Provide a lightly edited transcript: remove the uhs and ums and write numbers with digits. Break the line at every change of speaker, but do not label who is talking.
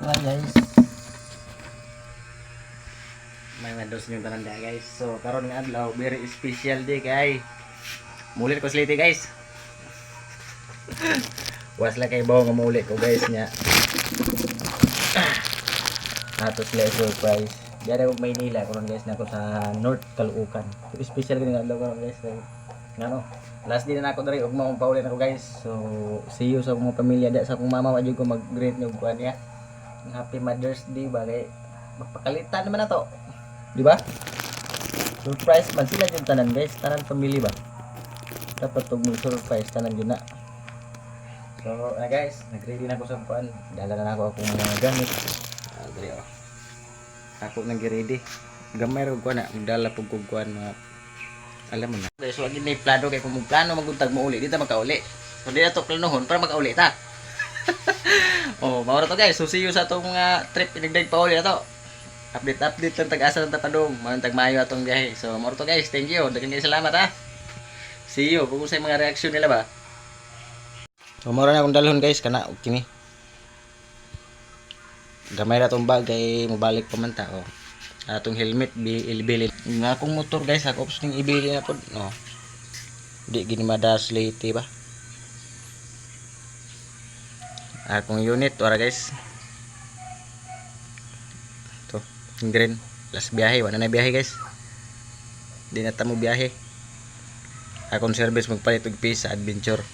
Wala guys. May mados yung tanan dia guys. So karon nga adlaw very special day kay. Mulit ko sliti guys. Was lang kay bawo nga muli ko guys nya. Atos le surprise. Diyan ako Maynila karon guys nako sa North Caloocan. Special gini nga adlaw karon guys. Ngano? Last day na ako diri ug mao pauli na ko guys. So see you sa mga pamilya da sa akong mama wa jud ko mag-greet og kuan niya. Happy Mother's Day ba kay magpakalitan naman na to. Di ba? Surprise man sila yung tanan guys, tanan family ba? Dapat tog mo surprise tanan yun na. So guys, nag-ready na ako sa kuan. Dala na ako akong mga gamit. Dali oh. Ako nang ready. Gamay ra kuan na, magdala pug kuan mga alam mo na. Guys, wag ni plano kay kung plano maguntag mo uli, di ta makauli. So di na to planohon para makauli ta. Oh, mao ra to guys. So see you sa atong trip pinigdag pa uli na to. Update lang tag-asa ng tapadong. Mao tag maayo atong biyahe. So mao to guys. Thank you. Daghang salamat ha. See you kung sa mga reaction nila ba. So mao ra na akong dalhon guys kana og kini. Gamay ra tong bag kay mobalik pa man ta oh. Atong helmet ibili nga akong motor guys ako option ning ibili na pod no. Di gini madas late ba. Akong unit ora guys. To, green. Last biyahe, wala na biyahe guys. Di na ta mo biyahe. Akong service magpalit og piece sa adventure.